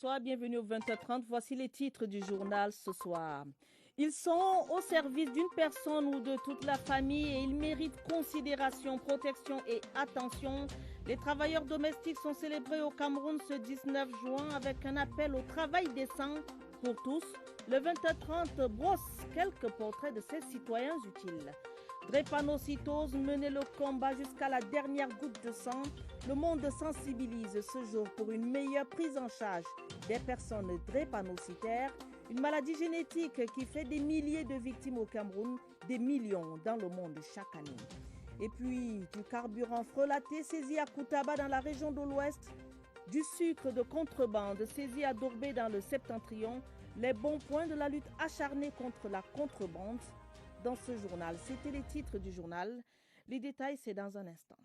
Bonsoir, bienvenue au 20h30. Voici les titres du journal ce soir. Ils sont au service d'une personne ou de toute la famille et ils méritent considération, protection et attention. Les travailleurs domestiques sont célébrés au Cameroun ce 19 juin avec un appel au travail décent pour tous. Le 20h30 brosse quelques portraits de ces citoyens utiles. Drépanocytose, mener le combat jusqu'à la dernière goutte de sang. Le monde sensibilise ce jour pour une meilleure prise en charge des personnes drépanocytaires, une maladie génétique qui fait des milliers de victimes au Cameroun, des millions dans le monde chaque année. Et puis, du carburant frelaté saisi à Koutaba dans la région de l'Ouest, du sucre de contrebande saisi à Dorbé dans le Septentrion, les bons points de la lutte acharnée contre la contrebande. Dans ce journal, c'était les titres du journal. Les détails, c'est dans un instant.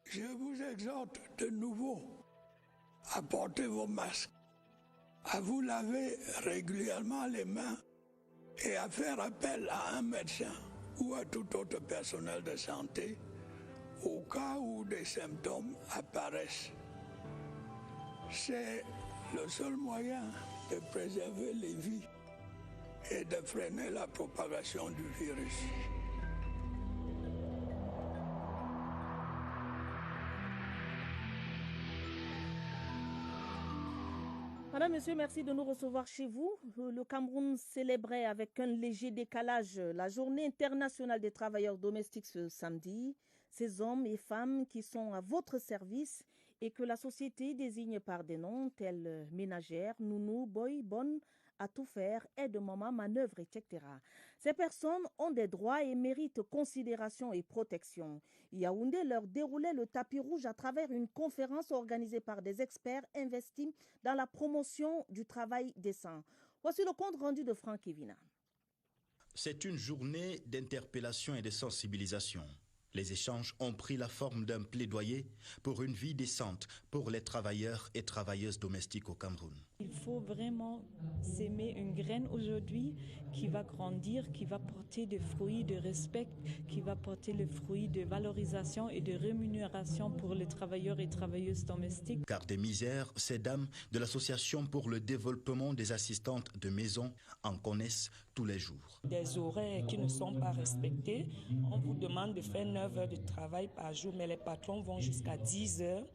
Je vous exhorte de nouveau à porter vos masques, à vous laver régulièrement les mains et à faire appel à un médecin ou à tout autre personnel de santé au cas où des symptômes apparaissent. C'est le seul moyen de préserver les vies et de freiner la propagation du virus. Madame, Monsieur, merci de nous recevoir chez vous. Le Cameroun célébrait avec un léger décalage la journée internationale des travailleurs domestiques ce samedi. Ces hommes et femmes qui sont à votre service et que la société désigne par des noms tels ménagères, nounous, boy, bonne, à tout faire, aide-maman, manœuvre, etc. Ces personnes ont des droits et méritent considération et protection. Yaoundé leur déroulait le tapis rouge à travers une conférence organisée par des experts investis dans la promotion du travail décent. Voici le compte rendu de Franck Evina. C'est une journée d'interpellation et de sensibilisation. Les échanges ont pris la forme d'un plaidoyer pour une vie décente pour les travailleurs et travailleuses domestiques au Cameroun. Il faut vraiment s'aimer une graine aujourd'hui qui va grandir, qui va porter des fruits de respect, qui va porter le fruit de valorisation et de rémunération pour les travailleurs et travailleuses domestiques. Car des misères, ces dames de l'Association pour le développement des assistantes de maison en connaissent tous les jours. Des horaires qui ne sont pas respectés. On vous demande de faire 9 heures de travail par jour, mais les patrons vont jusqu'à 10 heures.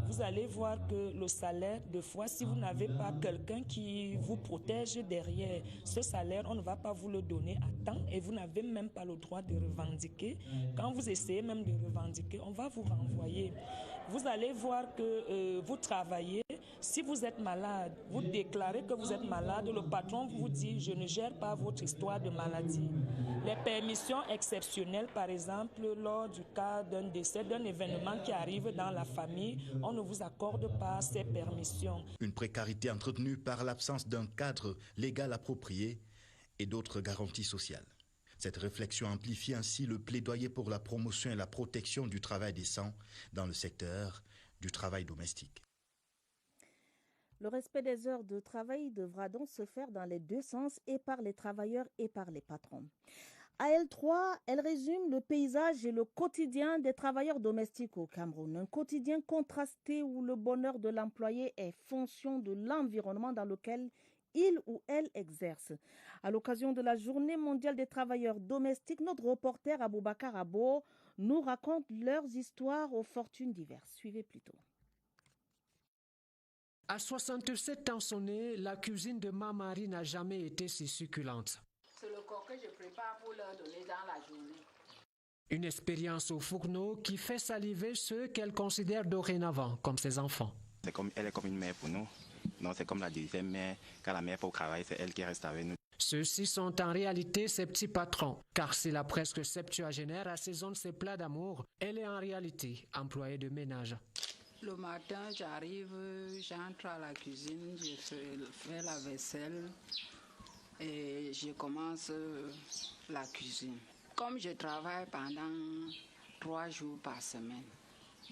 Vous allez voir que le salaire, de fois, si vous n'avez pas quelqu'un qui vous protège derrière ce salaire, on ne va pas vous le donner à temps et vous n'avez même pas le droit de revendiquer. Quand vous essayez même de revendiquer, on va vous renvoyer. Vous allez voir que vous travaillez. Si vous êtes malade, vous déclarez que vous êtes malade, le patron vous dit « je ne gère pas votre histoire de maladie ». Les permissions exceptionnelles, par exemple, lors du cas d'un décès, d'un événement qui arrive dans la famille, on ne vous accorde pas ces permissions. Une précarité entretenue par l'absence d'un cadre légal approprié et d'autres garanties sociales. Cette réflexion amplifie ainsi le plaidoyer pour la promotion et la protection du travail décent dans le secteur du travail domestique. Le respect des heures de travail devra donc se faire dans les deux sens, et par les travailleurs et par les patrons. À L3, elle résume le paysage et le quotidien des travailleurs domestiques au Cameroun. Un quotidien contrasté où le bonheur de l'employé est fonction de l'environnement dans lequel il ou elle exerce. À l'occasion de la Journée mondiale des travailleurs domestiques, notre reporter Aboubakar Abo nous raconte leurs histoires aux fortunes diverses. Suivez plutôt. À 67 ans sonnés, la cuisine de Mamari n'a jamais été si succulente. C'est le corps que je prépare pour leur donner dans la journée. Une expérience au fourneau qui fait saliver ceux qu'elle considère dorénavant comme ses enfants. Elle est comme une mère pour nous. Non, c'est comme la deuxième mère. Quand la mère part au travail, c'est elle qui reste avec nous. Ceux-ci sont en réalité ses petits patrons, car si la presque septuagénaire assaisonne ses plats d'amour, elle est en réalité employée de ménage. Le matin, j'arrive, j'entre à la cuisine, je fais la vaisselle et je commence la cuisine. Comme je travaille pendant 3 jours par semaine,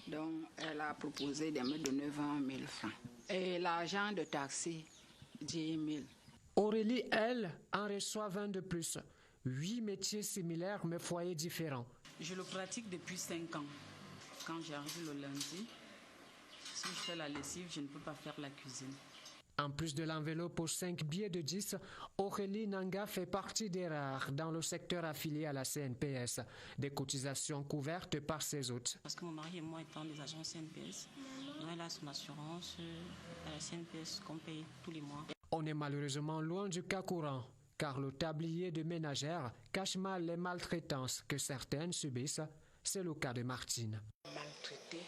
donc elle a proposé de me donner 20 000 francs. Et l'argent de taxi, 10 000. Aurélie, elle, en reçoit 20 de plus. 8 métiers similaires mais foyers différents. Je le pratique depuis 5 ans. Quand j'arrive le lundi, si je fais la lessive, je ne peux pas faire la cuisine. En plus de l'enveloppe aux 5 billets de 10, Aurélie Nanga fait partie des rares dans le secteur affilié à la CNPS, des cotisations couvertes par ses hôtes. Parce que mon mari et moi étant des agents CNPS, il a son assurance à la CNPS qu'on paye tous les mois. On est malheureusement loin du cas courant, car le tablier de ménagère cache mal les maltraitances que certaines subissent. C'est le cas de Martine. Maltraité,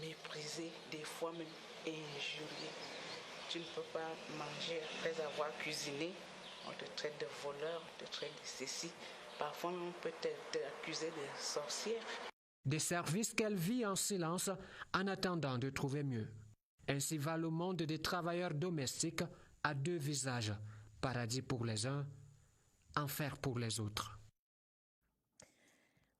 méprisé, des fois même injurié. Tu ne peux pas manger après avoir cuisiné. On te traite de voleur, on te traite de ceci. Parfois, on peut t'accuser de sorcière. Des services qu'elle vit en silence en attendant de trouver mieux. Ainsi va le monde des travailleurs domestiques à 2 visages. Paradis pour les uns, enfer pour les autres.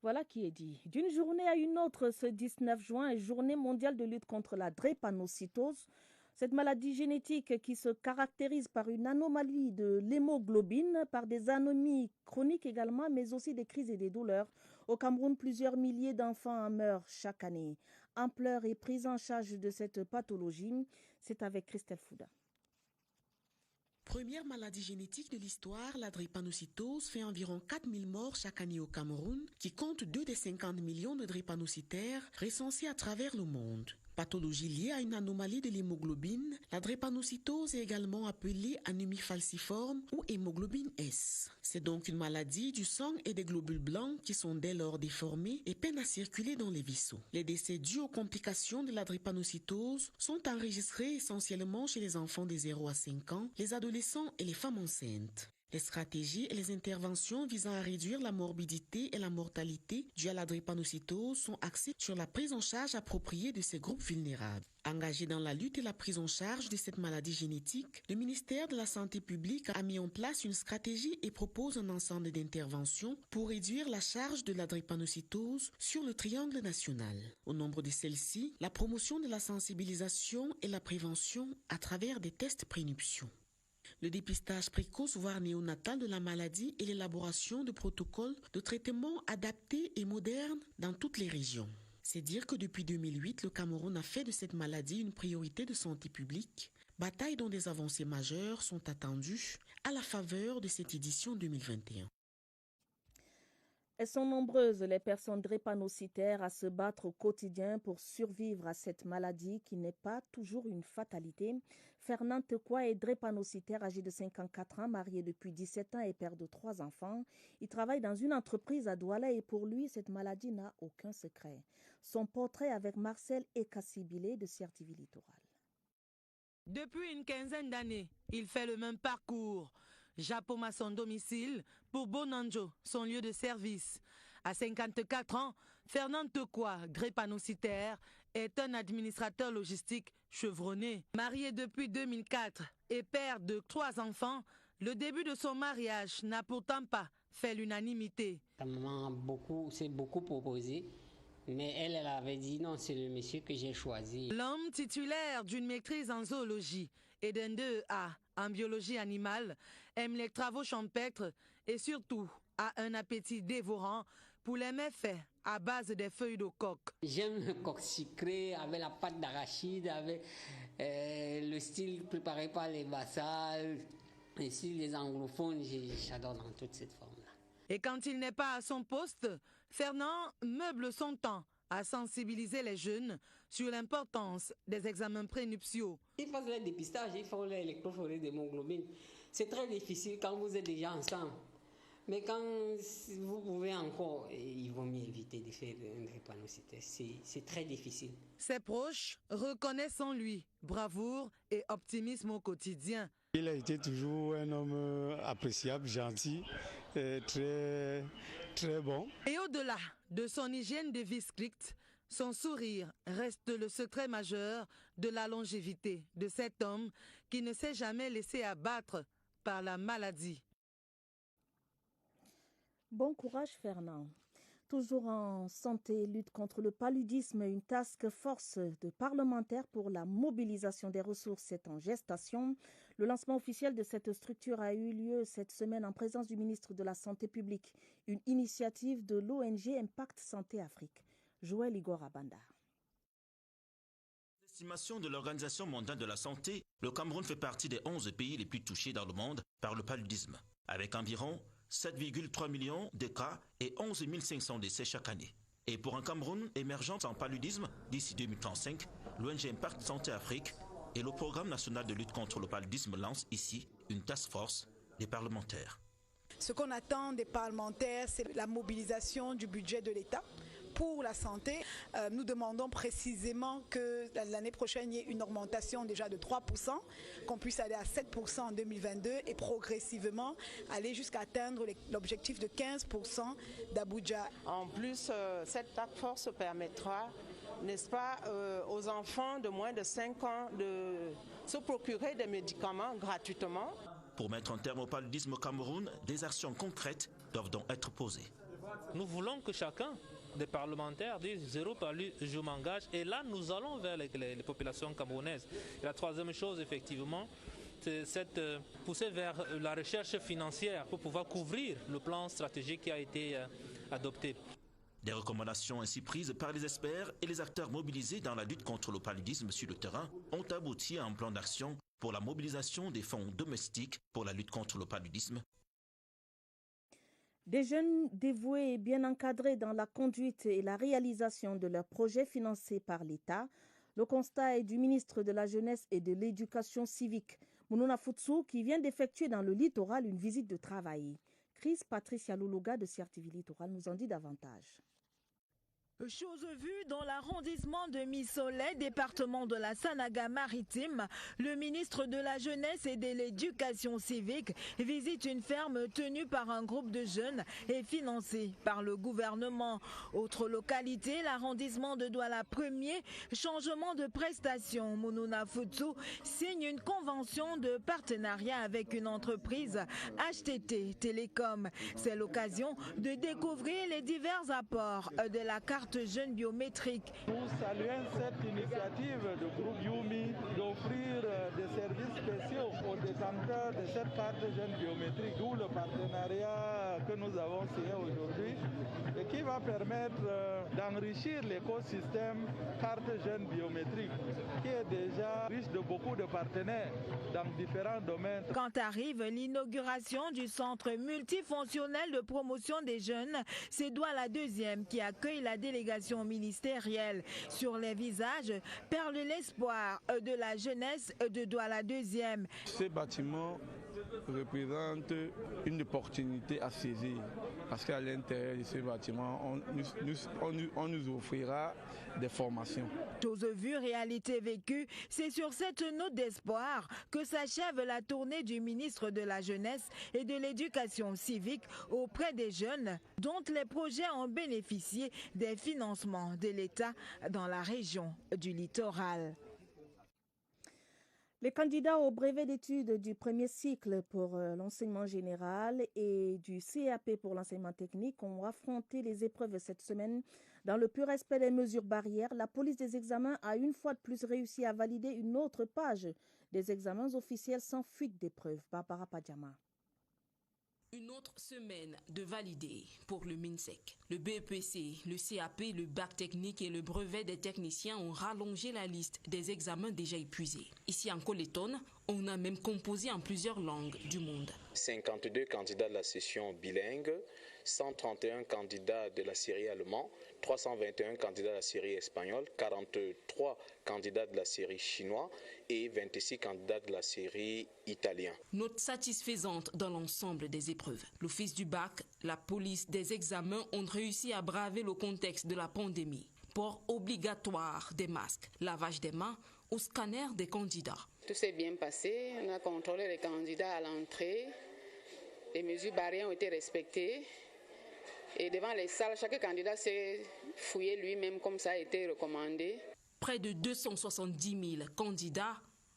Voilà qui est dit. D'une journée à une autre, ce 19 juin est journée mondiale de lutte contre la drépanocytose. Cette maladie génétique qui se caractérise par une anomalie de l'hémoglobine, par des anémies chroniques également, mais aussi des crises et des douleurs. Au Cameroun, plusieurs milliers d'enfants en meurent chaque année. Ampleur et prise en charge de cette pathologie, c'est avec Christelle Fouda. Première maladie génétique de l'histoire, la drépanocytose fait environ 4000 morts chaque année au Cameroun, qui compte 2 des 50 millions de drépanocytaires recensés à travers le monde. Pathologie liée à une anomalie de l'hémoglobine, la drépanocytose est également appelée anémie falciforme ou hémoglobine S. C'est donc une maladie du sang et des globules blancs qui sont dès lors déformés et peinent à circuler dans les vaisseaux. Les décès dus aux complications de la drépanocytose sont enregistrés essentiellement chez les enfants de 0 à 5 ans, les adolescents et les femmes enceintes. Les stratégies et les interventions visant à réduire la morbidité et la mortalité dues à la drépanocytose sont axées sur la prise en charge appropriée de ces groupes vulnérables. Engagé dans la lutte et la prise en charge de cette maladie génétique, le ministère de la Santé publique a mis en place une stratégie et propose un ensemble d'interventions pour réduire la charge de la drépanocytose sur le triangle national. Au nombre de celles-ci, la promotion de la sensibilisation et la prévention à travers des tests prénuptiaux. Le dépistage précoce voire néonatal de la maladie et l'élaboration de protocoles de traitement adaptés et modernes dans toutes les régions. C'est dire que depuis 2008, le Cameroun a fait de cette maladie une priorité de santé publique, bataille dont des avancées majeures sont attendues à la faveur de cette édition 2021. Elles sont nombreuses les personnes drépanocytaires à se battre au quotidien pour survivre à cette maladie qui n'est pas toujours une fatalité. Fernand Tekwa est drépanocytaire âgé de 54 ans, marié depuis 17 ans et père de 3 enfants. Il travaille dans une entreprise à Douala et pour lui, cette maladie n'a aucun secret. Son portrait avec Marcel Ekassibile de CRTV Littoral. Depuis une quinzaine d'années, il fait le même parcours. Japoma son domicile, pour Bonanjo, son lieu de service. À 54 ans, Fernand Tekwa, drépanocytaire, est un administrateur logistique chevronné. Marié depuis 2004 et père de 3 enfants, le début de son mariage n'a pourtant pas fait l'unanimité. Ta maman s'est beaucoup proposé, mais elle avait dit non, c'est le monsieur que j'ai choisi. L'homme titulaire d'une maîtrise en zoologie et d'un 2A en biologie animale aime les travaux champêtres et surtout a un appétit dévorant pour les méfaits à base des feuilles de coque. J'aime le coq sucré avec la pâte d'arachide, avec le style préparé par les Bassal, le style des anglophones, j'adore dans toute cette forme-là. Et quand il n'est pas à son poste, Fernand meuble son temps à sensibiliser les jeunes sur l'importance des examens prénuptiaux. Ils font les dépistages, ils font l'électrophorie d'hémoglobine. C'est très difficile quand vous êtes déjà ensemble. Mais quand vous pouvez encore, il vaut mieux éviter de faire une drépanocytose. C'est très difficile. Ses proches reconnaissent en lui bravoure et optimisme au quotidien. Il a été toujours un homme appréciable, gentil, très, très bon. Et au-delà de son hygiène de vie stricte, son sourire reste le secret majeur de la longévité de cet homme qui ne s'est jamais laissé abattre par la maladie. Bon courage Fernand. Toujours en santé, lutte contre le paludisme, une task force de parlementaires pour la mobilisation des ressources est en gestation. Le lancement officiel de cette structure a eu lieu cette semaine en présence du ministre de la Santé publique, une initiative de l'ONG Impact Santé Afrique. Joël Igor Abanda. Estimation de l'Organisation mondiale de la santé, le Cameroun fait partie des 11 pays les plus touchés dans le monde par le paludisme, avec environ 7,3 millions de cas et 11 500 décès chaque année. Et pour un Cameroun émergent sans paludisme d'ici 2035, l'ONG Impact Santé Afrique et le Programme national de lutte contre le paludisme lancent ici une task force des parlementaires. Ce qu'on attend des parlementaires, c'est la mobilisation du budget de l'État pour la santé. Nous demandons précisément que l'année prochaine, il y ait une augmentation déjà de 3%, qu'on puisse aller à 7% en 2022 et progressivement aller jusqu'à atteindre l'objectif de 15% d'Abuja. En plus, cette task force permettra, n'est-ce pas, aux enfants de moins de 5 ans de se procurer des médicaments gratuitement. Pour mettre un terme au paludisme au Cameroun, des actions concrètes doivent donc être posées. Nous voulons que chacun des parlementaires disent zéro palud, je m'engage. Et là, nous allons vers les populations camerounaises. Et la troisième chose, effectivement, c'est cette poussée vers la recherche financière pour pouvoir couvrir le plan stratégique qui a été adopté. Des recommandations ainsi prises par les experts et les acteurs mobilisés dans la lutte contre le paludisme sur le terrain ont abouti à un plan d'action pour la mobilisation des fonds domestiques pour la lutte contre le paludisme. Des jeunes dévoués et bien encadrés dans la conduite et la réalisation de leurs projets financés par l'État. Le constat est du ministre de la Jeunesse et de l'Éducation civique, Mounouna Futsu, qui vient d'effectuer dans le littoral une visite de travail. Chris Patricia Loulouga de CRTV Littoral nous en dit davantage. Chose vue dans l'arrondissement de Missolé, département de la Sanaga-Maritime, le ministre de la Jeunesse et de l'Éducation civique visite une ferme tenue par un groupe de jeunes et financée par le gouvernement. Autre localité, l'arrondissement de Douala 1er, changement de prestation. Mounouna Futsu signe une convention de partenariat avec une entreprise HTT Télécom. C'est l'occasion de découvrir les divers apports de la carte jeune biométrique. Nous saluons cette initiative du groupe Yumi d'offrir des services spéciaux aux détenteurs de cette carte jeune biométrique, d'où le partenariat que nous avons signé aujourd'hui et qui va permettre d'enrichir l'écosystème carte jeune biométrique qui est déjà riche de beaucoup de partenaires dans différents domaines. Quand arrive l'inauguration du centre multifonctionnel de promotion des jeunes, c'est Douala 2e qui accueille la délégation ministérielle. Sur les visages perle l'espoir de la jeunesse de Douala 2e. Ces bâtiments représente une opportunité à saisir parce qu'à l'intérieur de ces bâtiments, on nous offrira des formations. Chose vue, réalité vécue, c'est sur cette note d'espoir que s'achève la tournée du ministre de la Jeunesse et de l'Éducation civique auprès des jeunes dont les projets ont bénéficié des financements de l'État dans la région du littoral. Les candidats au brevet d'études du premier cycle pour l'enseignement général et du CAP pour l'enseignement technique ont affronté les épreuves cette semaine. Dans le pur respect des mesures barrières, la police des examens a une fois de plus réussi à valider une autre page des examens officiels sans fuite d'épreuves. Barbara Padjama. Une autre semaine de validé pour le MINSEC. Le BEPC, le CAP, le bac technique et le brevet des techniciens ont rallongé la liste des examens déjà épuisés. Ici en Colétonne, on a même composé en plusieurs langues du monde. 52 candidats de la session bilingue, 131 candidats de la série allemand, 321 candidats de la série espagnole, 43 candidats de la série chinois et 26 candidats de la série italien. Note satisfaisante dans l'ensemble des épreuves. L'office du bac, la police des examens ont réussi à braver le contexte de la pandémie. Port obligatoire des masques, lavage des mains au scanner des candidats. Tout s'est bien passé, on a contrôlé les candidats à l'entrée, les mesures barrières ont été respectées. Et devant les salles, chaque candidat s'est fouillé lui-même comme ça a été recommandé. Près de 270 000 candidats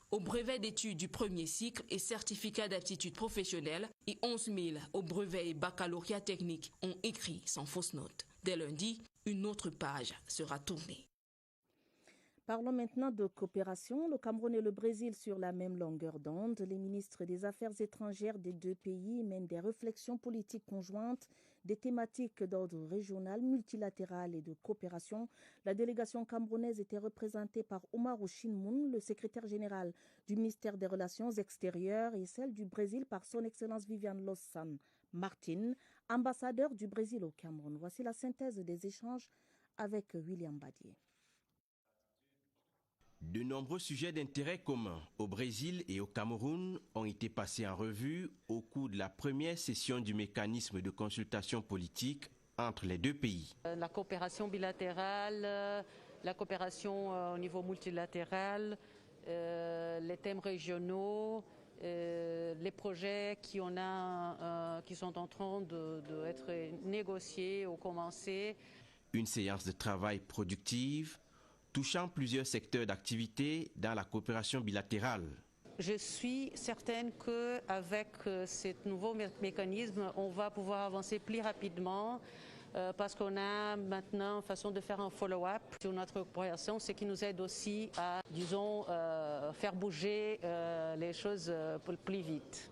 au brevet d'études du premier cycle et certificat d'aptitude professionnelle et 11 000 au brevet et baccalauréat technique ont écrit sans fausse note. Dès lundi, une autre page sera tournée. Parlons maintenant de coopération. Le Cameroun et le Brésil sur la même longueur d'onde. Les ministres des Affaires étrangères des deux pays mènent des réflexions politiques conjointes, des thématiques d'ordre régional, multilatéral et de coopération. La délégation camerounaise était représentée par Oumaro Chinoun, le secrétaire général du ministère des Relations extérieures, et celle du Brésil par son Excellence Viviane Los San Martin, ambassadeur du Brésil au Cameroun. Voici la synthèse des échanges avec William Badier. De nombreux sujets d'intérêt commun au Brésil et au Cameroun ont été passés en revue au cours de la première session du mécanisme de consultation politique entre les deux pays. La coopération bilatérale, la coopération au niveau multilatéral, les thèmes régionaux, les projets qui sont en train d'être négociés ou commencés. Une séance de travail productive touchant plusieurs secteurs d'activité dans la coopération bilatérale. Je suis certaine qu'avec ce nouveau mécanisme, on va pouvoir avancer plus rapidement parce qu'on a maintenant une façon de faire un follow-up sur notre coopération, ce qui nous aide aussi à, disons, faire bouger les choses plus vite.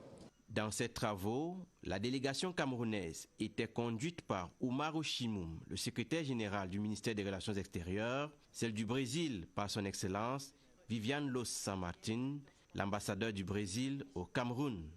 Dans ces travaux, la délégation camerounaise était conduite par Oumaro Chinoun, le secrétaire général du ministère des Relations extérieures, celle du Brésil par son Excellence Viviane Los San Martin, l'ambassadeur du Brésil au Cameroun.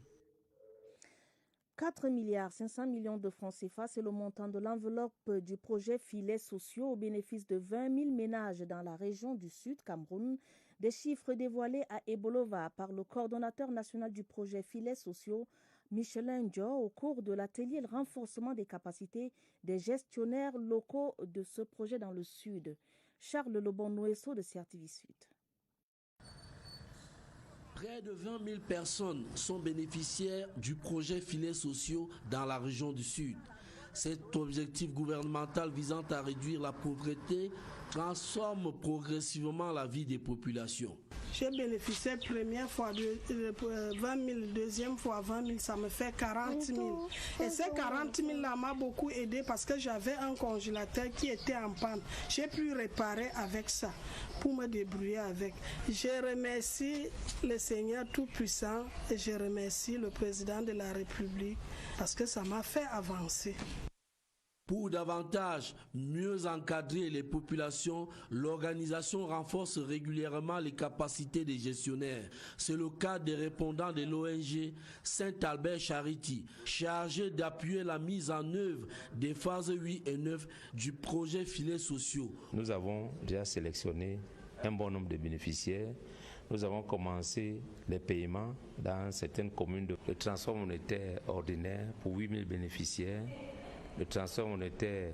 4,5 milliards de francs CFA, c'est le montant de l'enveloppe du projet Filets sociaux au bénéfice de 20 000 ménages dans la région du Sud Cameroun. Des chiffres dévoilés à Ebolova par le coordonnateur national du projet Filets sociaux, Michelin Dio, au cours de l'atelier renforcement des capacités des gestionnaires locaux de ce projet dans le Sud. Charles Lebon-Noesso de CRTV Sud. Près de 20 000 personnes sont bénéficiaires du projet Filets sociaux dans la région du Sud. Cet objectif gouvernemental visant à réduire la pauvreté transforme progressivement la vie des populations. J'ai bénéficié première fois de 20 000, deuxième fois 20 000, ça me fait 40 000. Et ces 40 000 là m'a beaucoup aidé parce que j'avais un congélateur qui était en panne. J'ai pu réparer avec ça pour me débrouiller avec. Je remercie le Seigneur Tout-Puissant et je remercie le président de la République parce que ça m'a fait avancer. Pour davantage mieux encadrer les populations, l'organisation renforce régulièrement les capacités des gestionnaires. C'est le cas des répondants de l'ONG Saint-Albert Charity, chargé d'appuyer la mise en œuvre des phases 8 et 9 du projet Filets sociaux. Nous avons déjà sélectionné un bon nombre de bénéficiaires. Nous avons commencé les paiements dans certaines communes de transport monétaire ordinaire pour 8 000 bénéficiaires. Le transfert monétaire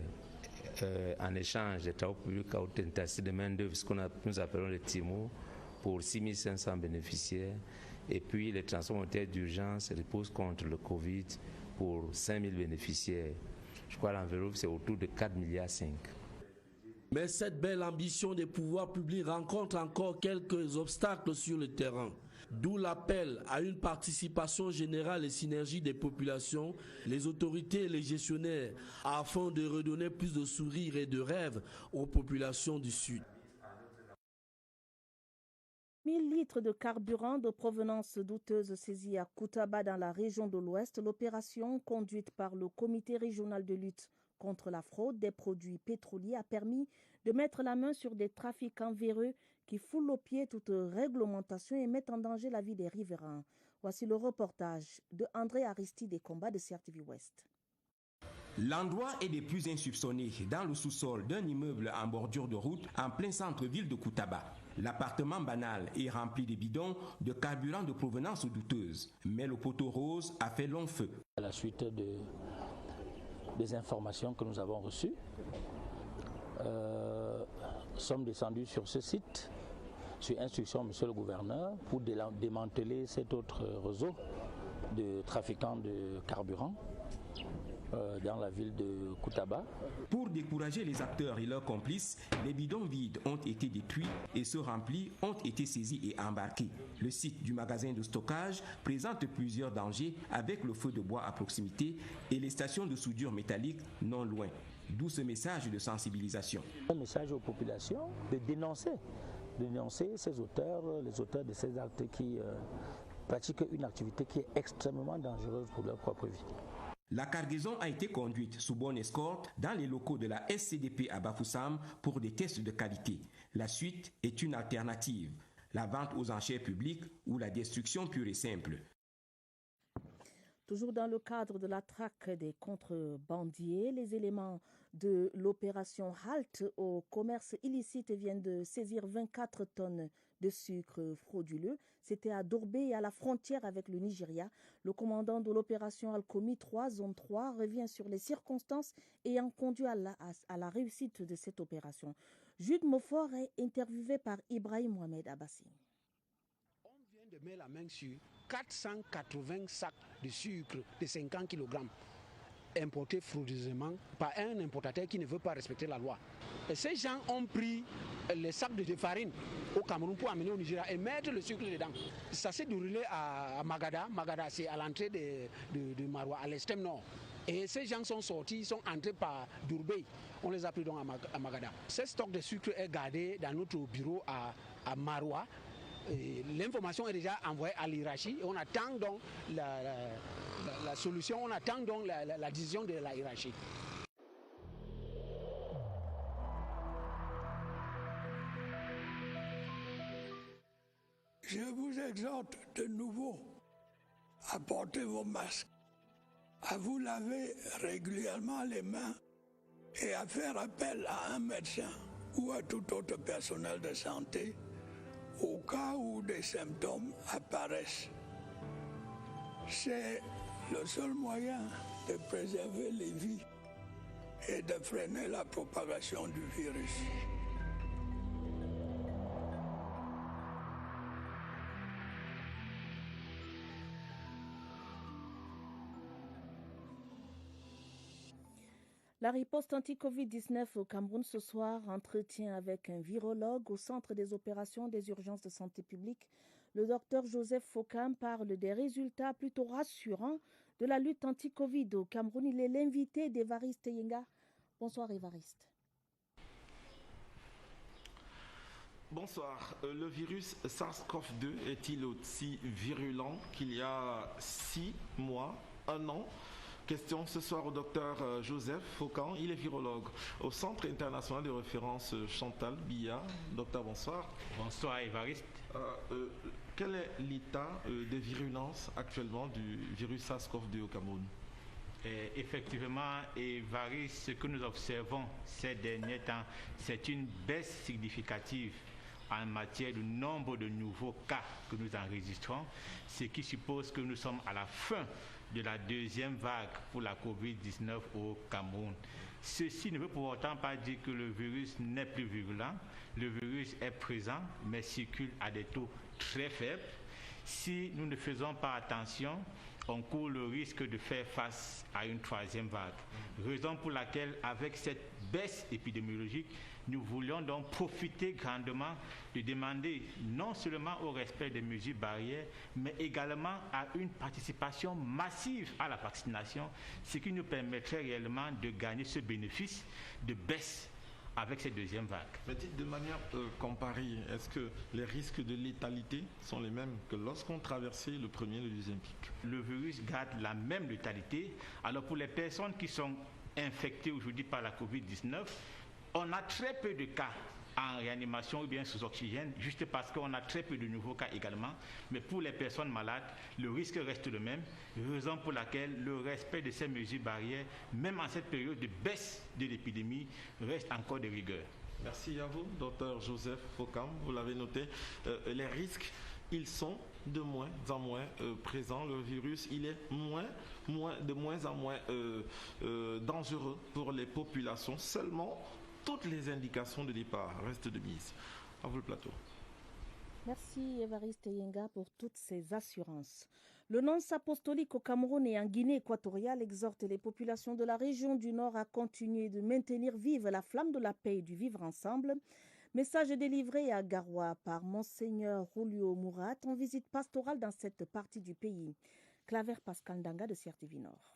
en échange des travaux publics à haute intensité de main-d'œuvre, ce que nous appelons les TIMO, pour 6 500 bénéficiaires. Et puis les transferts monétaires d'urgence reposent contre le Covid pour 5 000 bénéficiaires. Je crois que l'enveloppe, c'est autour de 4,5 milliards. Mais cette belle ambition des pouvoirs publics rencontre encore quelques obstacles sur le terrain. D'où l'appel à une participation générale et synergie des populations, les autorités et les gestionnaires, afin de redonner plus de sourires et de rêves aux populations du Sud. 1000 litres de carburant de provenance douteuse saisis à Koutaba dans la région de l'Ouest. L'opération conduite par le comité régional de lutte contre la fraude des produits pétroliers a permis de mettre la main sur des trafiquants véreux qui foulent aux pieds toute réglementation et mettent en danger la vie des riverains. Voici le reportage de André Aristide des combats de CRTV Ouest. L'endroit est des plus insoupçonnés, dans le sous-sol d'un immeuble en bordure de route en plein centre-ville de Koutaba. L'appartement banal est rempli de bidons de carburant de provenance douteuse, mais le poteau rose a fait long feu. À la suite des informations que nous avons reçues, sommes descendus sur ce site, sur instruction de monsieur le gouverneur, pour démanteler cet autre réseau de trafiquants de carburant dans la ville de Koutaba. Pour décourager les acteurs et leurs complices, les bidons vides ont été détruits et ceux remplis ont été saisis et embarqués. Le site du magasin de stockage présente plusieurs dangers avec le feu de bois à proximité et les stations de soudure métallique non loin. D'où ce message de sensibilisation. Un message aux populations de dénoncer ces auteurs, les auteurs de ces actes qui pratiquent une activité qui est extrêmement dangereuse pour leur propre vie. La cargaison a été conduite sous bonne escorte dans les locaux de la SCDP à Bafoussam pour des tests de qualité. La suite est une alternative, la vente aux enchères publiques ou la destruction pure et simple. Toujours dans le cadre de la traque des contrebandiers, les éléments de l'opération Halte au commerce illicite viennent de saisir 24 tonnes de sucre frauduleux. C'était à Dourbé et à la frontière avec le Nigeria. Le commandant de l'opération Alcomi 3, zone 3, revient sur les circonstances ayant conduit à la réussite de cette opération. Jude Mofor est interviewé par Ibrahim Mohamed Abbassi. On vient de mettre la main sur 480 sacs de sucre de 50 kg importés frauduleusement par un importateur qui ne veut pas respecter la loi. Et ces gens ont pris les sacs de farine au Cameroun pour amener au Nigeria et mettre le sucre dedans. Ça s'est déroulé à Magada. Magada, c'est à l'entrée de Maroua, à l'extrême nord. Et ces gens sont sortis, ils sont entrés par Dourbé. On les a pris donc à Magada. Ce stock de sucre est gardé dans notre bureau à Maroua. L'information est déjà envoyée à l'hiérarchie et on attend donc la solution, on attend donc la décision de la hiérarchie. Je vous exhorte de nouveau à porter vos masques, à vous laver régulièrement les mains et à faire appel à un médecin ou à tout autre personnel de santé au cas où des symptômes apparaissent. C'est le seul moyen de préserver les vies et de freiner la propagation du virus. La riposte anti-Covid-19 au Cameroun ce soir, entretien avec un virologue au Centre des opérations des urgences de santé publique. Le docteur Joseph Fokam parle des résultats plutôt rassurants de la lutte anti-Covid au Cameroun. Il est l'invité d'Evariste Yenga. Bonsoir Evariste. Bonsoir. Le virus SARS-CoV-2 est-il aussi virulent qu'il y a 6 mois, 1 an ? Question ce soir au docteur Joseph Fokam, il est virologue au Centre international de référence Chantal Biya. Docteur, bonsoir. Bonsoir Évariste. Quel est l'état de virulence actuellement du virus SARS-CoV-2 au Cameroun? Effectivement, Évariste, ce que nous observons ces derniers temps, c'est une baisse significative en matière de nombre de nouveaux cas que nous enregistrons, ce qui suppose que nous sommes à la fin de la deuxième vague pour la Covid-19 au Cameroun. Ceci ne veut pour autant pas dire que le virus n'est plus virulent. Le virus est présent, mais circule à des taux très faibles. Si nous ne faisons pas attention, on court le risque de faire face à une troisième vague. Raison pour laquelle, avec cette baisse épidémiologique, nous voulions donc profiter grandement de demander non seulement au respect des mesures barrières, mais également à une participation massive à la vaccination, ce qui nous permettrait réellement de gagner ce bénéfice de baisse avec cette deuxième vague. Mais dites de manière comparée, est-ce que les risques de létalité sont les mêmes que lorsqu'on traversait le premier et le deuxième pic? Le virus garde la même létalité. Alors pour les personnes qui sont infectées aujourd'hui par la Covid-19, on a très peu de cas en réanimation ou bien sous oxygène, juste parce qu'on a très peu de nouveaux cas également. Mais pour les personnes malades, le risque reste le même, raison pour laquelle le respect de ces mesures barrières, même en cette période de baisse de l'épidémie, reste encore de rigueur. Merci à vous, docteur Joseph Fokam. Vous l'avez noté, les risques, ils sont de moins en moins présents. Le virus, il est de moins en moins dangereux pour les populations. Seulement, toutes les indications de départ restent de mise. À vous le plateau. Merci Évariste Yenga pour toutes ces assurances. Le nonce apostolique au Cameroun et en Guinée équatoriale exhorte les populations de la région du Nord à continuer de maintenir vive la flamme de la paix et du vivre ensemble. Message délivré à Garoua par Monseigneur Julio Mourat en visite pastorale dans cette partie du pays. Claver Pascal Ndanga de CRTV Nord.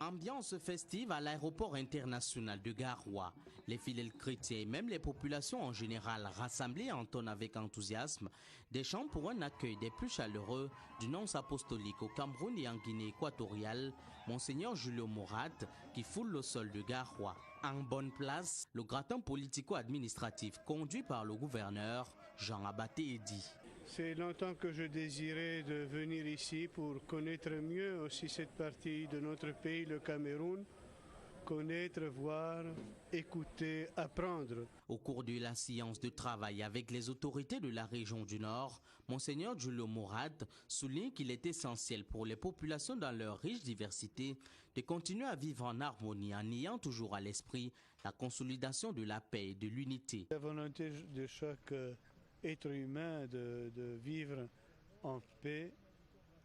Ambiance festive à l'aéroport international de Garoua. Les fidèles chrétiens et même les populations en général rassemblées entonnent avec enthousiasme des chants pour un accueil des plus chaleureux du nonce apostolique au Cameroun et en Guinée équatoriale, Monseigneur Julio Mourad, qui foule le sol de Garoua. En bonne place, le gratin politico-administratif conduit par le gouverneur Jean Abaté Edi. C'est longtemps que je désirais de venir ici pour connaître mieux aussi cette partie de notre pays, le Cameroun. Connaître, voir, écouter, apprendre. Au cours de la séance de travail avec les autorités de la région du Nord, Monseigneur Julio Mourad souligne qu'il est essentiel pour les populations dans leur riche diversité de continuer à vivre en harmonie en ayant toujours à l'esprit la consolidation de la paix et de l'unité. La volonté de chaque être humain de vivre en paix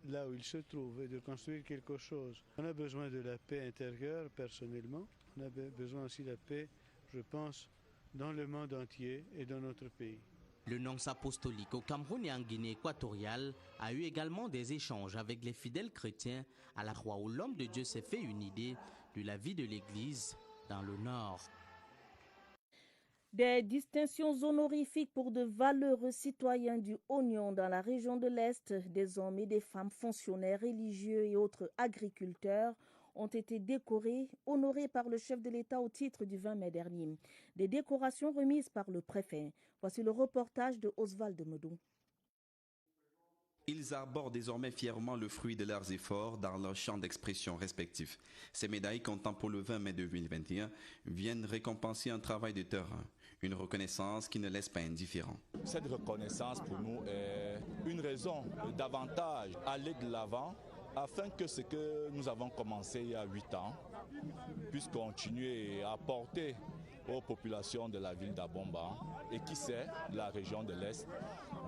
là où il se trouve et de construire quelque chose. On a besoin de la paix intérieure personnellement, on a besoin aussi de la paix, je pense, dans le monde entier et dans notre pays. Le nonce apostolique au Cameroun et en Guinée équatoriale a eu également des échanges avec les fidèles chrétiens à la croix où l'homme de Dieu s'est fait une idée de la vie de l'Église dans le Nord. Des distinctions honorifiques pour de valeureux citoyens du Oignon dans la région de l'Est, des hommes et des femmes fonctionnaires religieux et autres agriculteurs ont été décorés, honorés par le chef de l'État au titre du 20 mai dernier. Des décorations remises par le préfet. Voici le reportage de Oswald Medou. Ils arborent désormais fièrement le fruit de leurs efforts dans leurs champs d'expression respectifs. Ces médailles, comptant pour le 20 mai 2021, viennent récompenser un travail de terrain, une reconnaissance qui ne laisse pas indifférent. Cette reconnaissance pour nous est une raison davantage aller de l'avant afin que ce que nous avons commencé il y a 8 ans puisse continuer à apporter aux populations de la ville d'Abomba et qui sait, de la région de l'Est,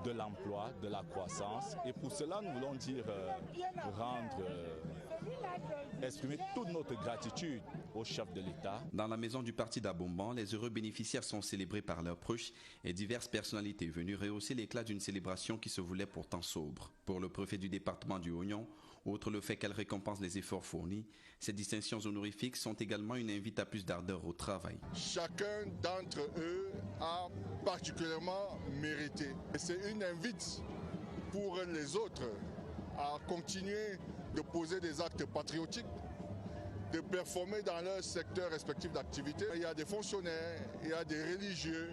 de l'emploi, de la croissance. Et pour cela, nous voulons dire exprimer toute notre gratitude au chef de l'État. Dans la maison du parti d'Abomban, les heureux bénéficiaires sont célébrés par leurs proches et diverses personnalités venues rehausser l'éclat d'une célébration qui se voulait pourtant sobre. Pour le préfet du département du Oignon, outre le fait qu'elle récompense les efforts fournis, ces distinctions honorifiques sont également une invite à plus d'ardeur au travail. Chacun d'entre eux a particulièrement mérité. C'est une invite pour les autres à continuer de poser des actes patriotiques, de performer dans leur secteur respectif d'activité. Il y a des fonctionnaires, il y a des religieux,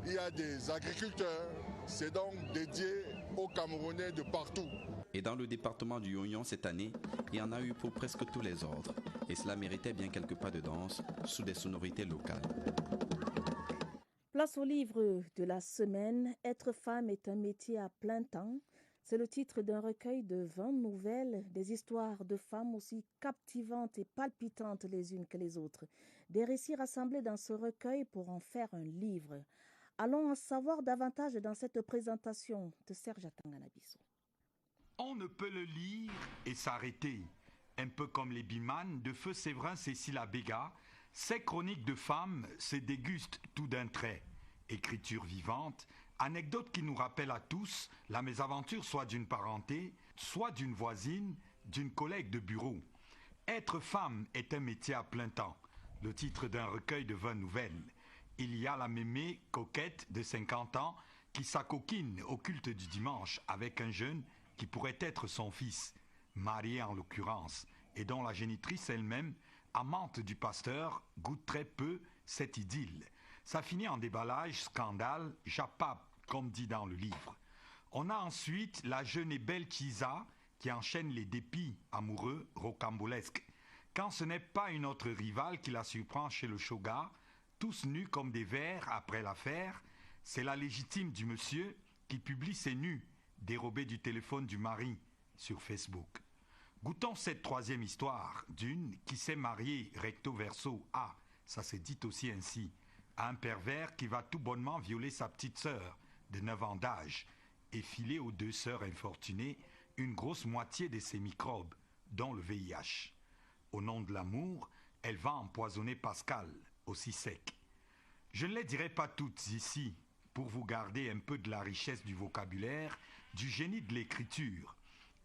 il y a des agriculteurs. C'est donc dédié aux Camerounais de partout. Et dans le département du Oignon cette année, il y en a eu pour presque tous les ordres. Et cela méritait bien quelques pas de danse sous des sonorités locales. Place au livre de la semaine. Être femme est un métier à plein temps. C'est le titre d'un recueil de 20 nouvelles, des histoires de femmes aussi captivantes et palpitantes les unes que les autres. Des récits rassemblés dans ce recueil pour en faire un livre. Allons en savoir davantage dans cette présentation de Serge Atanganabiso. On ne peut le lire et s'arrêter. Un peu comme les bimanes de feu Séverin Cécile Abéga, ces chroniques de femmes se dégustent tout d'un trait. Écriture vivante, anecdotes qui nous rappellent à tous la mésaventure soit d'une parenté, soit d'une voisine, d'une collègue de bureau. Être femme est un métier à plein temps. Le titre d'un recueil de 20 nouvelles. Il y a la mémé coquette de 50 ans qui s'acoquine au culte du dimanche avec un jeune qui pourrait être son fils, marié en l'occurrence, et dont la génitrice elle-même, amante du pasteur, goûte très peu cette idylle. Ça finit en déballage, scandale, japape, comme dit dans le livre. On a ensuite la jeune et belle Chisa qui enchaîne les dépits amoureux rocambolesques. Quand ce n'est pas une autre rivale qui la surprend chez le shoga, tous nus comme des vers après l'affaire, c'est la légitime du monsieur qui publie ses nus, dérobés du téléphone du mari sur Facebook. Goûtons cette troisième histoire d'une qui s'est mariée recto verso à, ça se dit aussi ainsi, à un pervers qui va tout bonnement violer sa petite sœur de 9 ans d'âge et filer aux 2 sœurs infortunées une grosse moitié de ses microbes, dont le VIH. Au nom de l'amour, elle va empoisonner Pascal, aussi sec. Je ne les dirai pas toutes ici, pour vous garder un peu de la richesse du vocabulaire, du génie de l'écriture.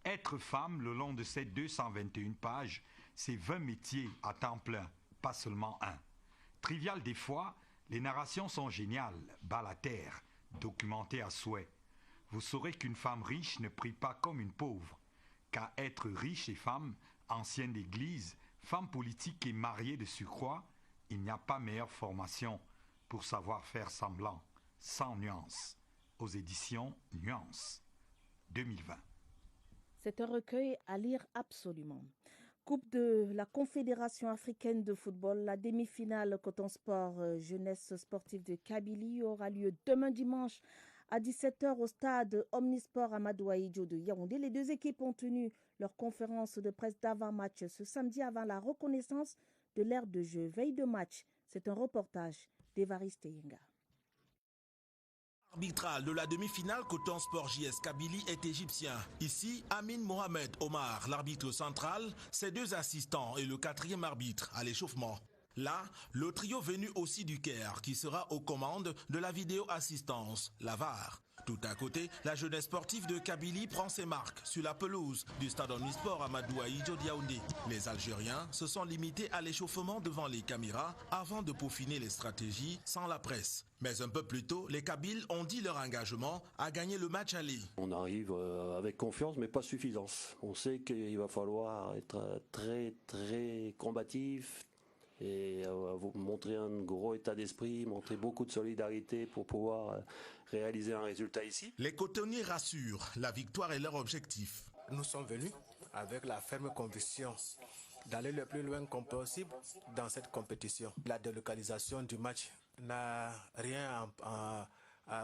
Être femme, le long de ces 221 pages, c'est 20 métiers à temps plein, pas seulement un. Trivial des fois, les narrations sont géniales, bas la terre, documentées à souhait. Vous saurez qu'une femme riche ne prie pas comme une pauvre, qu'à être riche et femme, ancienne d'église, femme politique et mariée de surcroît, il n'y a pas meilleure formation pour savoir faire semblant, sans nuance. Aux éditions Nuance, 2020. C'est un recueil à lire absolument. Coupe de la Confédération africaine de football, la demi-finale Coton Sport Jeunesse Sportive de Kabylie aura lieu demain dimanche à 17h au stade Omnisport Amadou Ahidjo de Yaoundé. Les deux équipes ont tenu leur conférence de presse d'avant-match ce samedi avant la reconnaissance de l'aire de jeu. Veille de match, c'est un reportage d'Évariste Yenga. Arbitral de la demi-finale Coton Sport JS Kabylie est égyptien. Ici, Amin Mohamed Omar, l'arbitre central, ses deux assistants et le quatrième arbitre à l'échauffement. Là, le trio venu aussi du Caire qui sera aux commandes de la vidéo assistance, la VAR. Tout à côté, la jeunesse sportive de Kabylie prend ses marques sur la pelouse du stade Omnisport Amadou Ahidjo de Yaoundé. Les Algériens se sont limités à l'échauffement devant les caméras avant de peaufiner les stratégies sans la presse. Mais un peu plus tôt, les Kabyles ont dit leur engagement à gagner le match aller. On arrive avec confiance mais pas suffisance. On sait qu'il va falloir être très combatif, et montrer un gros état d'esprit, montrer beaucoup de solidarité pour pouvoir réaliser un résultat ici. Les cotonniers rassurent, la victoire est leur objectif. Nous sommes venus avec la ferme conviction d'aller le plus loin comme possible dans cette compétition. La délocalisation du match n'a rien à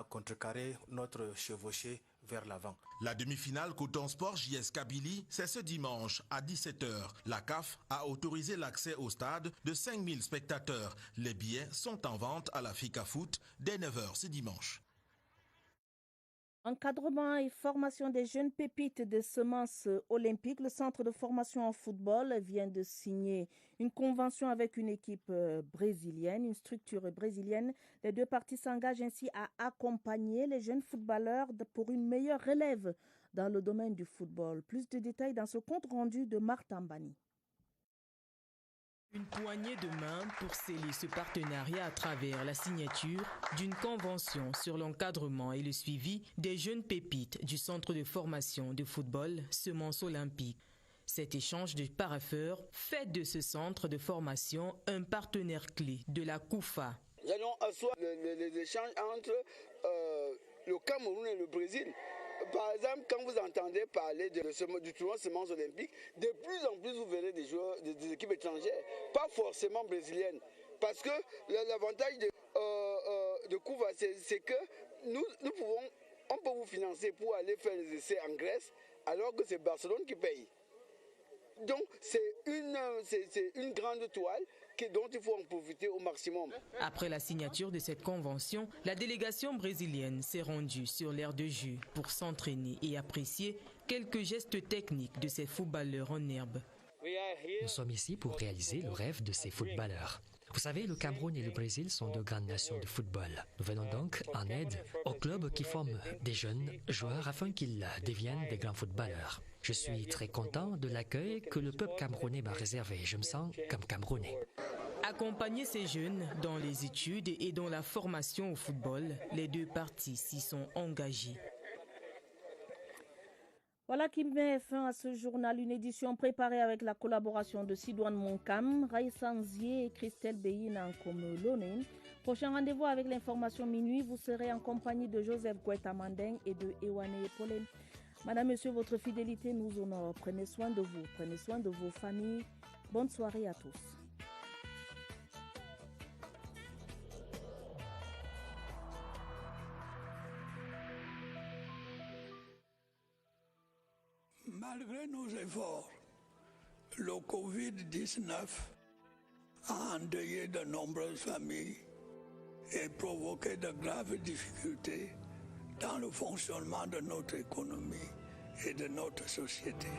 contrecarrer notre chevauchée vers l'avant. La demi-finale Coton Sport JS Kabylie, c'est ce dimanche à 17h. La CAF a autorisé l'accès au stade de 5000 spectateurs. Les billets sont en vente à la FICA Foot dès 9h ce dimanche. Encadrement et formation des jeunes pépites de semences olympiques, le centre de formation en football vient de signer une convention avec une équipe brésilienne, une structure brésilienne. Les deux parties s'engagent ainsi à accompagner les jeunes footballeurs pour une meilleure relève dans le domaine du football. Plus de détails dans ce compte rendu de Martin Bani. Une poignée de main pour sceller ce partenariat à travers la signature d'une convention sur l'encadrement et le suivi des jeunes pépites du centre de formation de football Semences Olympiques. Cet échange de parapheurs fait de ce centre de formation un partenaire clé de la COUFA. Nous allons asseoir les échanges entre le Cameroun et le Brésil. Par exemple, quand vous entendez parler du tournoi Semences Olympiques, de plus en plus vous verrez des joueurs, des équipes étrangères, pas forcément brésiliennes. Parce que l'avantage de COUFA, c'est que on peut vous financer pour aller faire les essais en Grèce, alors que c'est Barcelone qui paye. Donc c'est une grande toile dont il faut en profiter au maximum. Après la signature de cette convention, la délégation brésilienne s'est rendue sur l'aire de jeu pour s'entraîner et apprécier quelques gestes techniques de ces footballeurs en herbe. Nous sommes ici pour réaliser le rêve de ces footballeurs. Vous savez, le Cameroun et le Brésil sont deux grandes nations de football. Nous venons donc en aide aux clubs qui forment des jeunes joueurs afin qu'ils deviennent des grands footballeurs. Je suis très content de l'accueil que le peuple camerounais m'a réservé. Je me sens comme Camerounais. Accompagner ces jeunes dans les études et dans la formation au football, les deux parties s'y sont engagées. Voilà qui met fin à ce journal, une édition préparée avec la collaboration de Sidouane Monkam, Raïssa Nzié et Christelle Beyina Nkomolone. Prochain rendez-vous avec l'information minuit, vous serez en compagnie de Joseph Gouetta-Mandeng et de Ewane Epolé. Madame, Monsieur, votre fidélité nous honore. Prenez soin de vous, prenez soin de vos familles. Bonne soirée à tous. Malgré nos efforts, le Covid-19 a endeuillé de nombreuses familles et provoqué de graves difficultés dans le fonctionnement de notre économie et de notre société.